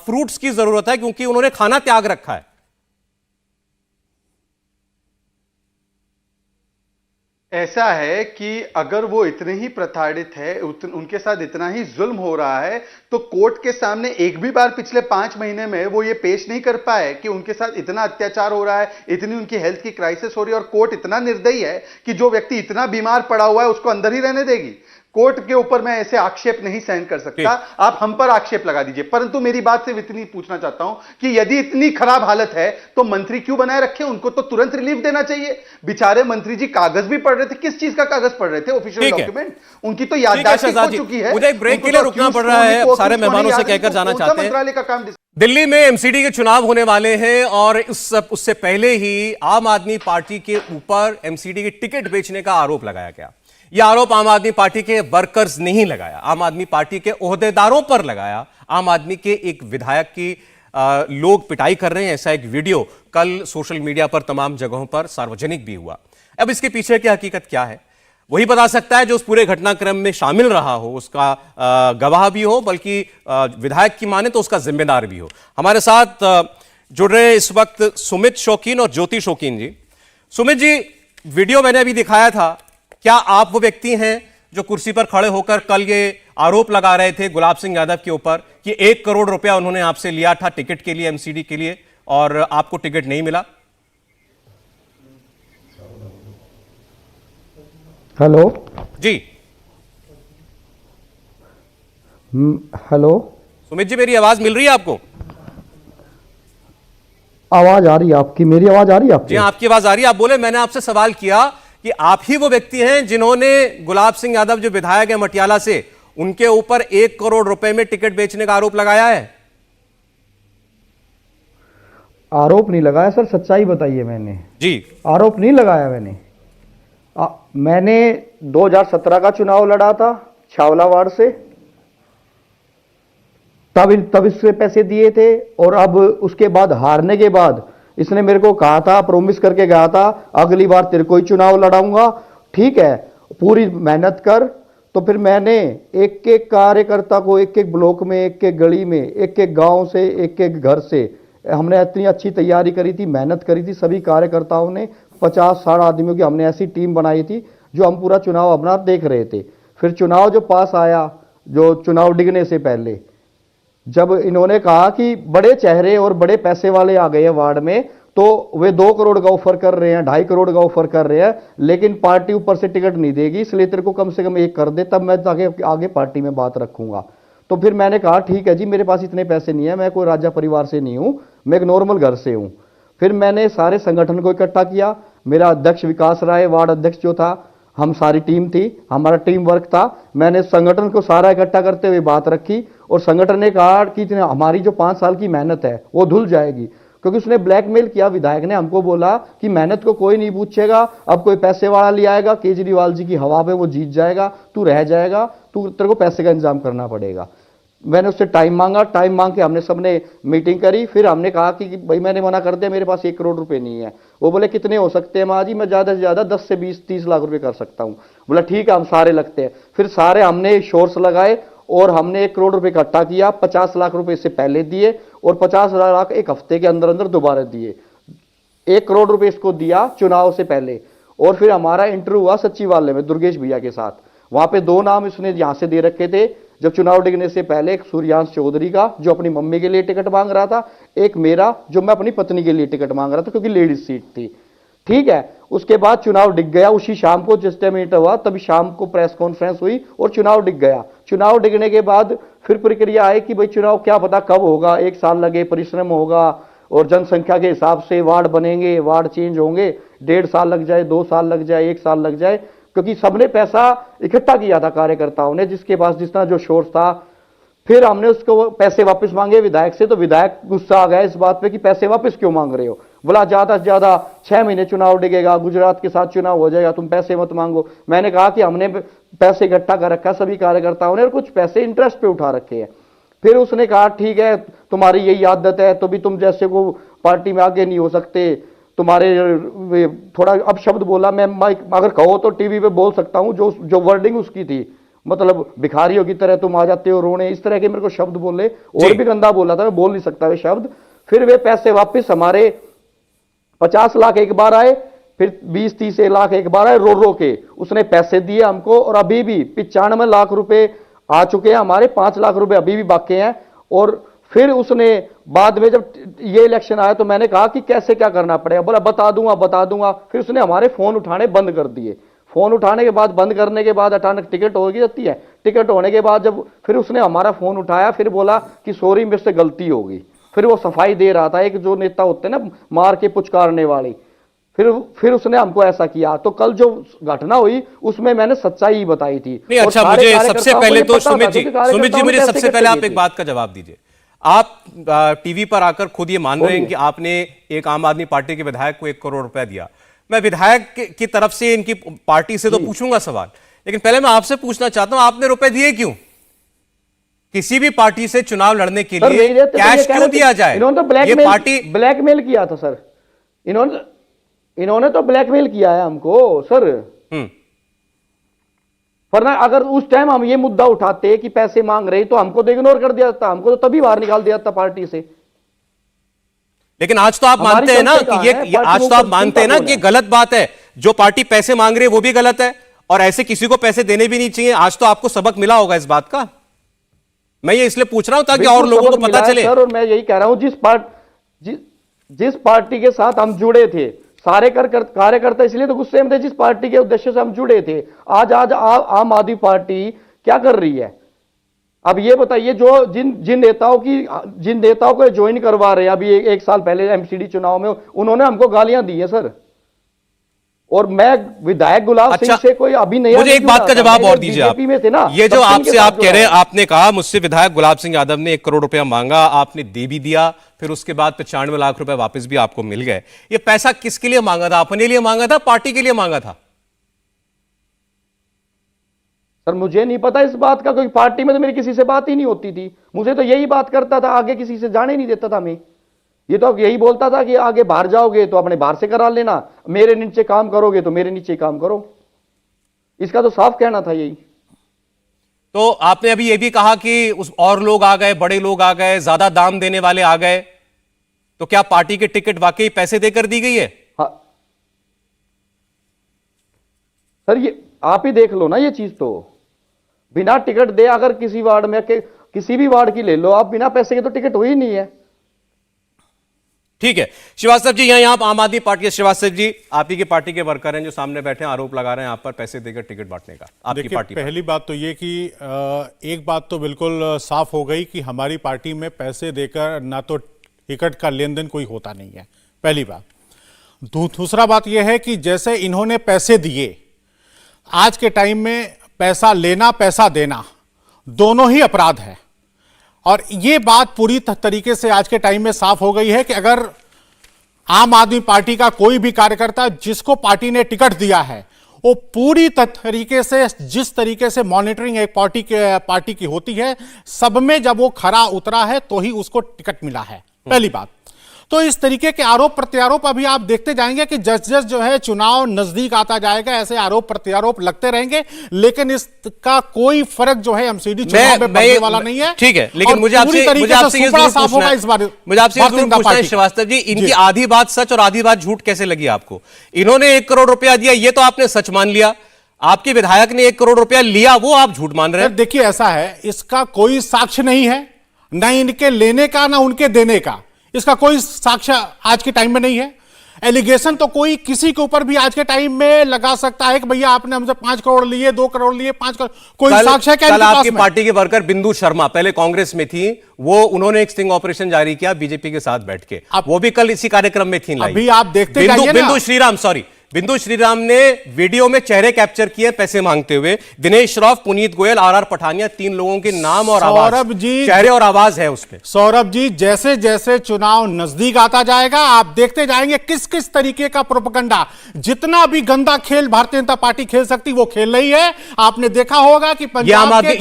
फ्रूट्स की जरूरत है क्योंकि उन्होंने खाना त्याग रखा है। ऐसा है कि अगर वो इतने ही प्रताड़ित है, उनके साथ इतना ही जुल्म हो रहा है, तो कोर्ट के सामने एक भी बार पिछले 5 महीने में वो ये पेश नहीं कर पाए कि उनके साथ इतना अत्याचार हो रहा है, इतनी उनकी हेल्थ की क्राइसिस हो रही है, और कोर्ट इतना निर्दयी है कि जो व्यक्ति इतना बीमार पड़ा हुआ है उसको अंदर ही रहने देगी। कोर्ट के ऊपर मैं ऐसे आक्षेप नहीं सहन कर सकता, आप हम पर आक्षेप लगा दीजिए, परंतु मेरी बात सिर्फ इतनी पूछना चाहता हूं कि यदि इतनी खराब हालत है तो मंत्री क्यों बनाए रखे? उनको तो तुरंत रिलीफ देना चाहिए। बेचारे मंत्री जी कागज भी पढ़ रहे थे, किस चीज का कागज पढ़ रहे थे? Official document. उनकी तो याददाश्त हो चुकी है। मुझे एक ब्रेक के लिए रुकना पड़ रहा है, सारे मेहमानों से कहकर जाना चाहते हैं। मंत्रालय का काम दिल्ली में एमसीडी के चुनाव होने वाले हैं और उससे पहले ही आम आदमी पार्टी के ऊपर एमसीडी की टिकट बेचने का आरोप लगाया गया। यह आरोप आम आदमी पार्टी के वर्कर्स ने ही लगाया, आम आदमी पार्टी के ओहदेदारों पर लगाया। आम आदमी के एक विधायक की लोग पिटाई कर रहे हैं, ऐसा एक वीडियो कल सोशल मीडिया पर तमाम जगहों पर सार्वजनिक भी हुआ। अब इसके पीछे की हकीकत क्या है वही बता सकता है जो उस पूरे घटनाक्रम में शामिल रहा हो, उसका गवाह भी हो, बल्कि विधायक की माने तो उसका जिम्मेदार भी हो। हमारे साथ जुड़ रहे इस वक्त सुमित शौकीन और ज्योति शौकीन जी। सुमित जी, वीडियो मैंने अभी दिखाया था, क्या आप वो व्यक्ति हैं जो कुर्सी पर खड़े होकर कल ये आरोप लगा रहे थे गुलाब सिंह यादव के ऊपर कि 1 करोड़ रुपया उन्होंने आपसे लिया था टिकट के लिए, एमसीडी के लिए, और आपको टिकट नहीं मिला? हेलो जी। हेलो सुमित जी, मेरी आवाज मिल रही है आपको? आवाज आ रही है आपकी? मेरी आवाज आ रही है आपकी? जी, आपकी आवाज आ रही है। आप बोले, मैंने आपसे सवाल किया कि आप ही वो व्यक्ति हैं जिन्होंने गुलाब सिंह यादव जो विधायक है मटियाला से, उनके ऊपर 1 करोड़ रुपए में टिकट बेचने का आरोप लगाया है? आरोप नहीं लगाया सर, सच्चाई बताइए। मैंने जी आरोप नहीं लगाया। मैंने 2017 का चुनाव लड़ा था छावला वार्ड से, तब इससे पैसे दिए थे, और अब उसके बाद हारने के बाद इसने मेरे को कहा था, प्रोमिस करके गया था, अगली बार तेरे को ही चुनाव लड़ाऊंगा, ठीक है, पूरी मेहनत कर। तो फिर मैंने एक एक कार्यकर्ता को, एक एक ब्लॉक में, एक एक गली में, एक एक गांव से, एक एक घर से, हमने इतनी अच्छी तैयारी करी थी, मेहनत करी थी सभी कार्यकर्ताओं ने। 50-60 आदमियों की हमने ऐसी टीम बनाई थी जो हम पूरा चुनाव अपना देख रहे थे। फिर चुनाव जो पास आया, जो चुनाव डिगने से पहले, जब इन्होंने कहा कि बड़े चेहरे और बड़े पैसे वाले आ गए हैं वार्ड में, तो वे 2 करोड़ का ऑफर कर रहे हैं, 2.5 करोड़ का ऑफर कर रहे हैं, लेकिन पार्टी ऊपर से टिकट नहीं देगी, इसलिए तेरे को कम से कम 1 कर दे, तब मैं आगे पार्टी में बात रखूंगा। तो फिर मैंने कहा ठीक है जी, मेरे पास इतने पैसे नहीं है, मैं कोई राजा परिवार से नहीं हूं, मैं एक नॉर्मल घर से हूं। फिर मैंने सारे संगठन को इकट्ठा किया, मेरा अध्यक्ष विकास राय, वार्ड अध्यक्ष जो था, हम सारी टीम थी, हमारा टीम वर्क था। मैंने संगठन को सारा इकट्ठा करते हुए बात रखी, और संगठन ने कहा कि हमारी जो 5 साल की मेहनत है वो धुल जाएगी, क्योंकि उसने ब्लैकमेल किया। विधायक ने हमको बोला कि मेहनत को कोई नहीं पूछेगा, अब कोई पैसे वाला ले आएगा, केजरीवाल जी की हवा पे वो जीत जाएगा, तू रह जाएगा, तेरे को पैसे का इंतजाम करना पड़ेगा। मैंने उससे टाइम मांगा, टाइम मांग के हमने सबने मीटिंग करी। फिर हमने कहा कि भाई मैंने मना कर दिया, मेरे पास 1 करोड़ रुपए नहीं है। वो बोले कितने हो सकते हैं माँ जी? मैं ज़्यादा से ज़्यादा 10 से 20-30 लाख रुपए कर सकता हूँ। बोला ठीक है, हम सारे लगते हैं। फिर सारे हमने शोर्स लगाए और हमने 1 करोड़ रुपए इकट्ठा किया। 50 लाख रुपए इससे पहले दिए और 50 लाख 1 हफ्ते के अंदर अंदर दोबारा दिए। 1 करोड़ रुपए इसको दिया चुनाव से पहले। और फिर हमारा इंटरव्यू हुआ सचिवालय में दुर्गेश भैया के साथ। वहां पे 2 नाम इसने यहां से दे रखे थे जब चुनाव डिगने से पहले, एक सूर्यांश चौधरी का जो अपनी मम्मी के लिए टिकट मांग रहा था, एक मेरा जो मैं अपनी पत्नी के लिए टिकट मांग रहा था क्योंकि लेडीज सीट थी, ठीक है। उसके बाद चुनाव डिग गया। उसी शाम को जिस टाइम मीट हुआ तभी शाम को प्रेस कॉन्फ्रेंस हुई और चुनाव डिग गया। चुनाव डिगने के बाद फिर प्रक्रिया आई कि भाई चुनाव क्या पता कब होगा, 1 साल लगे, परिश्रम होगा और जनसंख्या के हिसाब से वार्ड बनेंगे, वार्ड चेंज होंगे, 1.5 साल लग जाए, 2 साल लग जाए, 1 साल लग जाए, क्योंकि सबने पैसा इकट्ठा किया था कार्यकर्ताओं ने, जिसके पास जितना जो सोर्स था। फिर हमने उसको पैसे वापस मांगे विधायक से, तो विधायक गुस्सा आ गया इस बात पे कि पैसे वापस क्यों मांग रहे हो। बोला ज्यादा से ज्यादा 6 महीने चुनाव डिगेगा, गुजरात के साथ चुनाव हो जाएगा, तुम पैसे मत मांगो। मैंने कहा कि हमने पैसे इकट्ठा कर रखा सभी कार्यकर्ताओं ने और कुछ पैसे इंटरेस्ट पे उठा रखे हैं। फिर उसने कहा ठीक है तुम्हारी यही आदत है तो भी तुम जैसे को पार्टी में आगे नहीं हो सकते, तुम्हारे थोड़ा अब शब्द बोला, मैं माइक अगर कहो तो टीवी पे बोल सकता हूं, जो वर्डिंग उसकी थी, मतलब भिखारियों की तरह तुम आ जाते हो रोने, इस तरह के मेरे को शब्द बोले, और भी गंदा बोला था, मैं बोल नहीं सकता वे शब्द। फिर वे पैसे वापस हमारे 50 लाख एक बार आए, फिर 20-30 लाख एक बार आए, रो रो के उसने पैसे दिए हमको, और अभी भी 95 लाख रुपए आ चुके हैं हमारे, 5 लाख रुपए अभी भी बाकी हैं। और फिर उसने बाद में जब ये इलेक्शन आया तो मैंने कहा कि कैसे क्या करना पड़ेगा, बोला बता दूंगा। फिर उसने हमारे फोन उठाने बंद कर दिए। फोन उठाने के बाद, बंद करने के बाद अचानक टिकट हो जाती है, टिकट होने के बाद जब फिर उसने हमारा फोन उठाया, फिर बोला कि सॉरी मेरे से गलती होगी। फिर वो सफाई दे रहा था, एक जो नेता होते हैं ना मार के पुचकारने वाली, फिर उसने हमको ऐसा किया। तो कल जो घटना हुई उसमें मैंने सच्चाई ही बताई थी। नहीं, अच्छा, मुझे सबसे पहले तो सुमित जी मुझे सबसे पहले आप एक बात का जवाब दीजिए। आप टीवी पर आकर खुद ये मान रहे हैं कि आपने एक आम आदमी पार्टी के विधायक को 1 करोड़ रुपया दिया। मैं विधायक की तरफ से, इनकी पार्टी से तो पूछूंगा सवाल, लेकिन पहले मैं आपसे पूछना चाहता हूं आपने रुपए दिए क्यों? किसी भी पार्टी से चुनाव लड़ने के लिए कैश क्यों दिया जाए? इन्होंने तो ब्लैकमेल किया था सर, इन्होंने तो ब्लैकमेल किया है हमको सर। वरना अगर उस टाइम हम ये मुद्दा उठाते कि पैसे मांग रहे तो हमको तो इग्नोर कर दिया जाता, हमको तो तभी बाहर निकाल दिया जाता पार्टी से। लेकिन आज तो आप मानते हैं ना कि ये आज तो आप मानते हैं ना कि गलत बात है, जो पार्टी पैसे मांग रही है वो भी गलत है, और ऐसे किसी को पैसे देने भी नहीं चाहिए। आज तो आपको सबक मिला होगा इस बात का। मैं ये इसलिए पूछ रहा हूं ताकि और लोगों को पता चले सर। और मैं यही कह रहा हूं जिस पार्टी के साथ हम जुड़े थे, सारे कार्यकर्ता इसलिए तो गुस्से में थे जिस पार्टी के उद्देश्य से हम जुड़े थे। आज आम आदमी पार्टी क्या कर रही है? अब ये बताइए, जो जिन नेताओं को ज्वाइन करवा रहे हैं, अभी एक साल पहले एमसीडी चुनाव में उन्होंने हमको गालियां दी है सर। और मैं विधायक गुलाब सिंह से कोई अभी नहीं, मुझे एक बात का जवाब और दीजिए आप। में थे ना, ये जो आपसे आप कह रहे हैं, आपने कहा मुझसे विधायक गुलाब सिंह यादव ने 1 करोड़ रुपया मांगा, आपने दे भी दिया, फिर उसके बाद 95 लाख रुपए वापस भी आपको मिल गए। ये पैसा किसके लिए मांगा था? अपने लिए मांगा था, पार्टी के लिए मांगा था? सर मुझे नहीं पता इस बात का, कोई पार्टी में तो मेरी किसी से बात ही नहीं होती थी। मुझे तो यही बात करता था, आगे किसी से जाने नहीं देता था मैं। ये तो यही बोलता था कि आगे बाहर जाओगे तो अपने बाहर से करा लेना, मेरे नीचे काम करोगे तो मेरे नीचे काम करो। इसका तो साफ कहना था यही। तो आपने अभी ये भी कहा कि उस और लोग आ गए, बड़े लोग आ गए, ज्यादा दाम देने वाले आ गए, तो क्या पार्टी के टिकट वाकई पैसे देकर दी गई है? हाँ सर, ये आप ही देख लो ना, ये चीज तो बिना टिकट दे, अगर किसी वार्ड में किसी भी वार्ड की ले लो आप, बिना पैसे के तो टिकट हुई नहीं है। ठीक है श्रीवास्तव जी, यहां आप आम आदमी पार्टी के श्रीवास्तव जी, आप ही की पार्टी के वर्कर हैं जो सामने बैठे हैं, आरोप लगा रहे हैं आप पर पैसे देकर टिकट बांटने का आपकी पार्टी। पहली बात तो ये कि एक बात तो बिल्कुल साफ हो गई कि हमारी पार्टी में पैसे देकर ना तो टिकट का लेन देन कोई होता नहीं है, पहली बात। दूसरा बात यह है कि जैसे इन्होंने पैसे दिए, आज के टाइम में पैसा लेना पैसा देना दोनों ही अपराध है, और ये बात पूरी तरीके से आज के टाइम में साफ हो गई है कि अगर आम आदमी पार्टी का कोई भी कार्यकर्ता जिसको पार्टी ने टिकट दिया है, वो पूरी तरीके से, जिस तरीके से मॉनिटरिंग एक पार्टी की होती है, सब में जब वो खरा उतरा है तो ही उसको टिकट मिला है, पहली बात। तो इस तरीके के आरोप प्रत्यारोप अभी आप देखते जाएंगे कि जस जो है चुनाव नजदीक आता जाएगा, ऐसे आरोप प्रत्यारोप लगते रहेंगे, लेकिन इसका कोई फर्क जो है एमसीडी चुनाव में पड़ने वाला नहीं है। ठीक है, लेकिन मुझे आपसे ये जरूर पूछना है श्रीवास्तव जी, इनकी आधी बात सच और आधी बात झूठ कैसे लगी आपको? इन्होंने 1 करोड़ रुपया दिया, ये तो आपने सच मान लिया, आपके विधायक ने 1 करोड़ रुपया लिया, वो आप झूठ मान रहे हैं। देखिए ऐसा है, इसका कोई साक्ष्य नहीं है, ना इनके लेने का ना उनके देने का, इसका कोई साक्ष्य आज के टाइम में नहीं है। एलिगेशन तो कोई किसी के ऊपर भी आज के टाइम में लगा सकता है कि भैया आपने हमसे 5 करोड़ लिए, 2 करोड़ लिए, 5 करोड़, कोई साक्ष्य क्या? कल आपकी पार्टी के वर्कर बिंदु शर्मा, पहले कांग्रेस में थी, वो उन्होंने एक स्टिंग ऑपरेशन जारी किया बीजेपी के साथ बैठ के, वो भी कल इसी कार्यक्रम में थी। अभी आप देखते जाइए ना, बिंदु श्रीराम ने वीडियो में चेहरे कैप्चर किए पैसे मांगते हुए। दिनेश श्रॉफ, पुनीत गोयल, आर पठानिया, 3 लोगों के नाम और आवाज, चेहरे और आवाज है उसमें। सौरभ जी, जैसे जैसे चुनाव नजदीक आता जाएगा आप देखते जाएंगे किस किस तरीके का प्रोपेगेंडा, जितना भी गंदा खेल भारतीय जनता पार्टी खेल सकती वो खेल रही है। आपने देखा होगा कि पंजाब के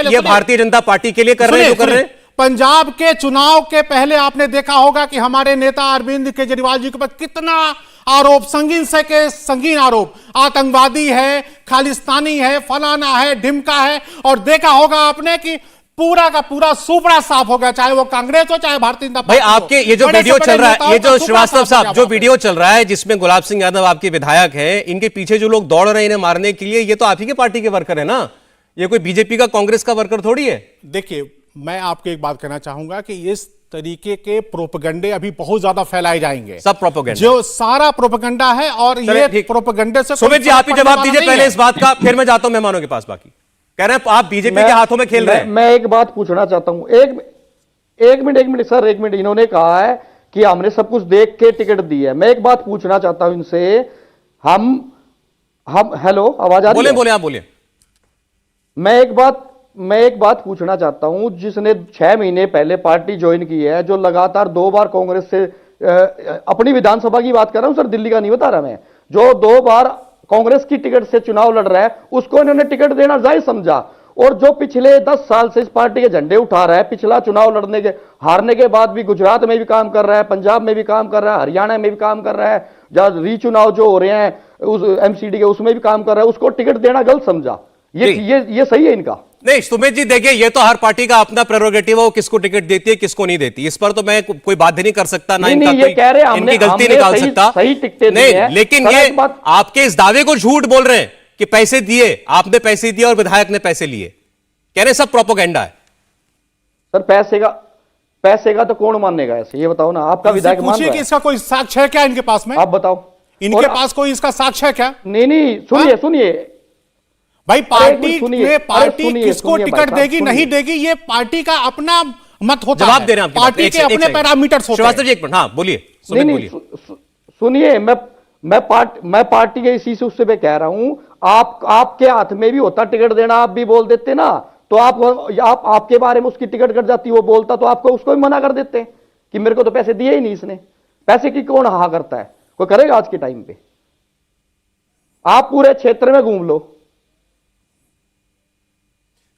ये भारतीय जनता पार्टी के लिए कर रहे हैं, पंजाब के चुनाव के पहले आपने देखा होगा कि हमारे नेता अरविंद केजरीवाल जी के ऊपर कितना आरोप, संगीन से के संगीन आरोप, आतंकवादी है, खालिस्तानी है, फलाना है, ढिमका है, और देखा होगा आपने कि पूरा का पूरा सुपड़ा साफ हो गया, चाहे वो कांग्रेस हो चाहे भारतीय जनता भाई पार्टी हो। आपके ये जो बड़े से वीडियो बड़े चल रहा है, नेताओं ये का जो सुपड़ा श्रीवास्तव साफ हो साहब गया जो वहां पर। वीडियो चल रहा है जिसमें गुलाब सिंह यादव आपके विधायक हैं, इनके पीछे जो लोग दौड़ रहे हैं इन्हें मारने के लिए, ये तो आप ही के पार्टी के वर्कर है ना, ये कोई बीजेपी का कांग्रेस का वर्कर थोड़ी है। देखिए, मैं आपको एक बात कहना चाहूंगा कि इस तरीके के प्रोपेगेंडे अभी बहुत ज्यादा फैलाए जाएंगे, सब प्रोपेगेंडा, जो सारा प्रोपेगेंडा है, और चलिए, ये ठीक। प्रोपेगेंडे से सुमित जी आप ही जवाब दीजिए पहले इस बात का, फिर मैं जाता हूं मेहमानों के पास। बाकी कह रहे हैं आप बीजेपी के हाथों में खेल रहे हैं। मैं एक बात पूछना चाहता हूं, एक मिनट सर, एक मिनट। इन्होंने कहा है कि हमने सब कुछ देख के टिकट दी है। मैं एक बात पूछना चाहता हूं इनसे, हम हेलो, आवाज आ रही है? बोले आप बोलिए। मैं एक बात पूछना चाहता हूं, जिसने 6 महीने पहले पार्टी ज्वाइन की है, जो लगातार 2 बार कांग्रेस से, अपनी विधानसभा की बात कर रहा हूं सर, दिल्ली का नहीं बता रहा मैं, जो 2 बार कांग्रेस की टिकट से चुनाव लड़ रहा है, उसको इन्होंने टिकट देना जायज समझा। और जो पिछले 10 साल से इस पार्टी के झंडे उठा रहा है, पिछला चुनाव लड़ने के हारने के बाद भी गुजरात में भी काम कर रहा है, पंजाब में भी काम कर रहा है, हरियाणा में भी काम कर रहा है, जहां रीचुनाव जो हो रहे हैं उस एमसीडी के, उसमें भी काम कर रहा है, उसको टिकट देना गलत समझा। ये सही है इनका? नहीं सुमित जी, देखिए ये तो हर पार्टी का अपना प्रेरोगेटिव है, वो किसको टिकट देती है किसको नहीं देती, इस पर तो मैं कोई बाध्य नहीं कर सकता, ना इनका ये कह रहे हैं इनकी गलती निकाल सकता। सही टिकटें दी नहीं, हैं। लेकिन ये आपके इस दावे को झूठ बोल रहे हैं कि पैसे दिए, आपने पैसे दिए और विधायक ने पैसे लिए, कह रहे सब प्रोपोगेंडा है। सर पैसे का तो कौन मानेगा ऐसे, ये बताओ ना, आपका विधायक मान रहा कि है? इसका कोई साक्ष्य है क्या इनके पास में? आप बताओ, इनके पास कोई इसका साक्ष्य है क्या? नहीं, सुनिए भाई, पार्टी सुनिए, किसको टिकट देगी नहीं देगी, ये पार्टी का अपना मत होता है। जवाब दे रहे हैं पार्टी के अपने पैरामीटर्स होते हैं। श्रीवास्तव जी एक मिनट, हाँ बोलिए, सुमित बोलिए। सुनिए, मैं पार्टी के इसी से उससे मैं कह रहा हूं, आपके हाथ में भी होता टिकट देना, आप भी बोल देते ना, तो आपके बारे में उसकी टिकट कट जाती, वो बोलता तो आपको उसको भी मना कर देते कि मेरे को तो पैसे दिए ही नहीं इसने। पैसे की कौन हा करता है, कोई करेगा आज के टाइम पे? आप पूरे क्षेत्र में घूम लो,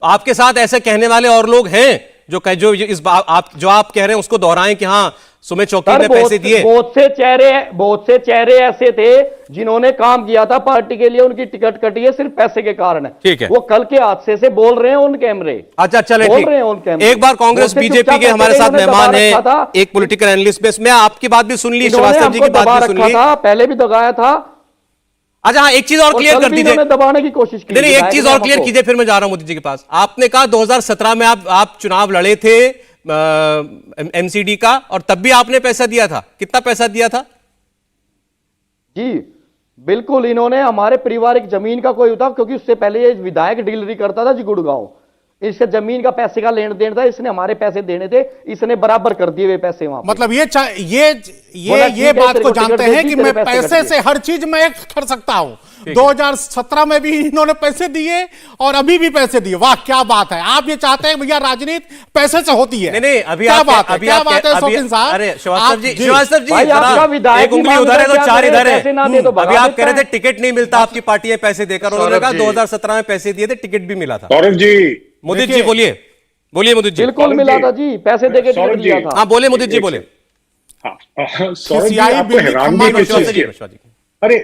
आपके साथ ऐसे कहने वाले और लोग हैं जो आप कह रहे हैं उसको दोहराएं कि हाँ सुमित चौकी ने पैसे दिए। बहुत से चेहरे ऐसे थे जिन्होंने काम किया था पार्टी के लिए, उनकी टिकट कटी है सिर्फ पैसे के कारण। ठीक है, वो कल के हादसे से बोल रहे हैं ऑन कैमरे। अच्छा चले, ठीक। एक बार कांग्रेस बीजेपी के हमारे साथ मेहमान है एक पॉलिटिकल एनालिस्ट बेस में, आपकी बात भी सुन ली, श्रीवास्तव जी की बात भी सुन ली, पहले भी दबाया था। अच्छा हाँ, एक चीज और क्लियर कर दीजिए, दबाने की कोशिश की। नहीं एक चीज और क्लियर कीजिए, फिर मैं जा रहा हूं मोदी जी के पास। आपने कहा 2017 में आप चुनाव लड़े थे एमसीडी का, और तब भी आपने पैसा दिया था, कितना पैसा दिया था? जी बिल्कुल, इन्होंने हमारे पारिवारिक जमीन का कोई था, क्योंकि उससे पहले ये विधायक डीलरी करता था जी गुड़गांव, इससे जमीन का पैसे का लेन देन था, इसने हमारे पैसे देने थे, इसने बराबर कर दिए वे पैसे वहां। मतलब ये बात को जानते हैं कि मैं पैसे से हर चीज मैं कर सकता हूं। 2017 में भी इन्होंने पैसे दिए और अभी भी पैसे दिए। वाह क्या बात है, आप ये चाहते हैं भैया राजनीति पैसे से होती है? नहीं अभी क्या आप बात है, क्या बात है शौकीन साहब? अरे श्रीवास्तव जी एक उंगली उधर है तो 4 इधर है। अभी आप कह रहे थे टिकट नहीं मिलता आपकी पार्टी में पैसे देकर, उन्होंने कहा 2017 में पैसे दिए थे, टिकट भी मिला था। सौरभ जी, मुदित जी बोलिए मुदित जी। बिल्कुल मिला था जी, पैसे देके टिकट लिया था। हाँ बोले मुदित जी बोले। सौरभ जी आपको हैरानगी की चीज है, अरे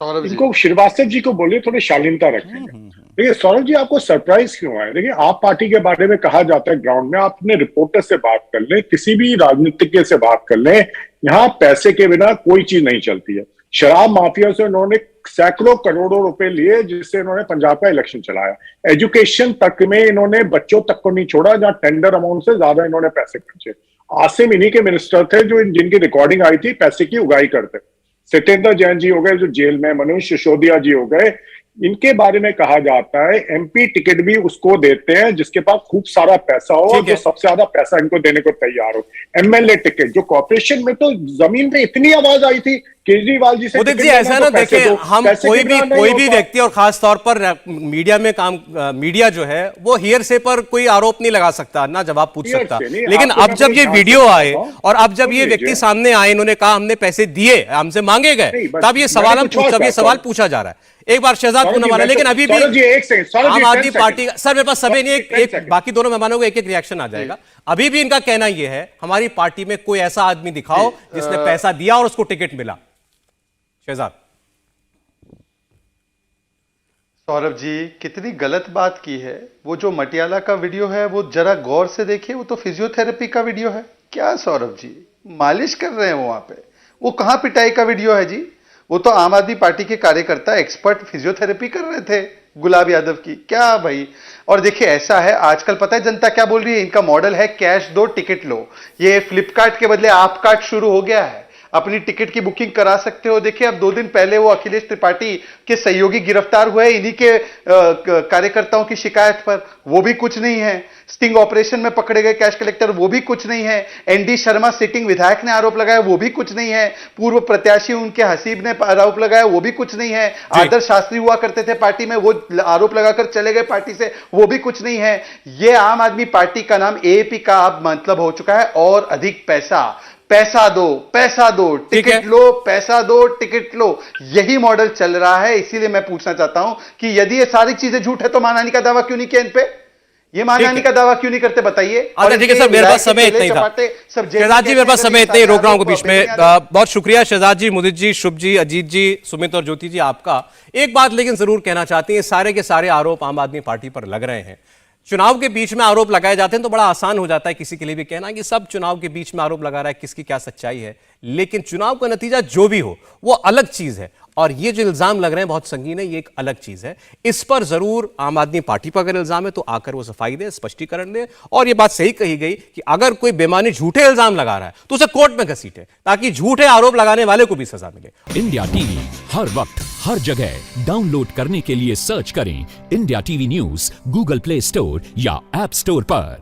इनको श्रीवास्तव जी को बोलिए थोड़ी शालीनता रखेंगे। देखिए सौरभ जी, आपको सरप्राइज क्यों है? देखिए आप पार्टी के बारे में कहा जाता है ग्राउंड में, आप अपने रिपोर्टर से बात कर लें, किसी भी राजनीतिज्ञ से बात कर लें, यहाँ पैसे के बिना कोई चीज नहीं चलती है। शराब माफिया से उन्होंने सैकड़ों करोड़ों रुपए लिए, जिससे इन्होंने पंजाब का इलेक्शन चलाया। एजुकेशन तक में इन्होंने बच्चों तक को नहीं छोड़ा, जहां टेंडर अमाउंट से ज्यादा इन्होंने पैसे खर्चे। आसिम इन्हीं के मिनिस्टर थे जो जिनकी रिकॉर्डिंग आई थी पैसे की उगाही करते। सत्येंद्र जैन जी हो गए जो जेल में, मनोज सिसोदिया जी हो गए, इनके बारे में कहा जाता है एमपी टिकट भी उसको देते हैं जिसके पास खूब सारा पैसा हो और जो सबसे ज्यादा पैसा इनको देने को तैयार हो। एमएलए टिकट जो कॉर्पोरेशन में, तो जमीन पे इतनी आवाज आई थी केजरीवाल जी से, जी ऐसा ना देखें, हम कोई भी व्यक्ति और खास तौर पर मीडिया में मीडिया जो है वो हियरसे पर कोई आरोप नहीं लगा सकता, ना जवाब पूछ सकता। लेकिन अब जब ये वीडियो आए और अब जब ये व्यक्ति सामने आए, इन्होंने कहा हमने पैसे दिए, हमसे मांगे गए, तब ये सवाल पूछा जा रहा है। एक बार शहजाद सौरभ जी, पूनम वाला, मैं लेकिन तो- अभी भी सौरभ जी, एक सेकंड, सौरभ जी, आम आदमी 10 पार्टी का, सेकंड। सर मेरे पास समय नहीं है, 10 एक सेकंड। बाकी दोनों मेहमानों को एक एक रिएक्शन आ जाएगा। अभी भी इनका कहना यह है हमारी पार्टी में कोई ऐसा आदमी दिखाओ जिसने पैसा दिया और उसको टिकट मिला। शहजाद। सौरभ जी कितनी गलत बात की है। वो जो मटियाला का वीडियो है वो जरा गौर से देखिए, वो तो फिजियोथेरेपी का वीडियो है। क्या सौरभ जी मालिश कर रहे हैं वहां पे? वो कहां पिटाई का वीडियो है जी? वो तो आम आदमी पार्टी के कार्यकर्ता एक्सपर्ट फिजियोथेरेपी कर रहे थे गुलाब यादव की। क्या भाई। और देखिए ऐसा है आजकल पता है जनता क्या बोल रही है, इनका मॉडल है कैश दो टिकट लो। ये फ्लिपकार्ट के बदले आप कार्ट शुरू हो गया है, अपनी टिकट की बुकिंग करा सकते हो। देखिए अब 2 दिन पहले वो अखिलेश त्रिपाठी के सहयोगी गिरफ्तार हुए इन्हीं के कार्यकर्ताओं की शिकायत पर, वो भी कुछ नहीं है। स्टिंग ऑपरेशन में पकड़े गए कैश कलेक्टर, वो भी कुछ नहीं है। एनडी शर्मा सिटिंग विधायक ने आरोप लगाया, वो भी कुछ नहीं है। पूर्व प्रत्याशी उनके हसीब ने आरोप लगाया, वो भी कुछ नहीं है। आदर्श शास्त्री हुआ करते थे पार्टी में, वो आरोप लगाकर चले गए पार्टी से, वो भी कुछ नहीं है। ये आम आदमी पार्टी का नाम एएपी का अब मतलब हो चुका है और अधिक पैसा, पैसा दो टिकट लो, पैसा दो टिकट लो, यही मॉडल चल रहा है। इसीलिए मैं पूछना चाहता हूं कि यदि ये सारी चीजें झूठ है तो मानहानि का दावा क्यों नहीं किया इन पे? ये मानहानि का दावा क्यों नहीं करते बताइए? अच्छा ठीक है सर, मेरे पास समय इतना ही था। शहजाद जी मेरे पास समय इतना ही, रोक रहा हूं बीच में। बहुत शुक्रिया शहजाद जी, मुदित जी, शुभ जी, अजीत जी, सुमित और ज्योति जी आपका। एक बात लेकिन जरूर कहना चाहती है, सारे के सारे आरोप आम आदमी पार्टी पर लग रहे हैं। चुनाव के बीच में आरोप लगाए जाते हैं तो बड़ा आसान हो जाता है किसी के लिए भी कहना कि सब चुनाव के बीच में आरोप लगा रहा है, किसकी क्या सच्चाई है। लेकिन चुनाव का नतीजा जो भी हो वो अलग चीज है, और ये जो इल्जाम लग रहे हैं बहुत संगीन है, ये एक अलग चीज है। इस पर जरूर आम आदमी पार्टी पर अगर इल्जाम है तो आकर वो सफाई दे, स्पष्टीकरण दे। और ये बात सही कही गई कि अगर कोई बेमानी झूठे इल्जाम लगा रहा है तो उसे कोर्ट में घसीटे, ताकि झूठे आरोप लगाने वाले को भी सजा मिले। इंडिया टीवी हर वक्त हर जगह डाउनलोड करने के लिए सर्च करें India TV news Google play store या ऐप स्टोर पर।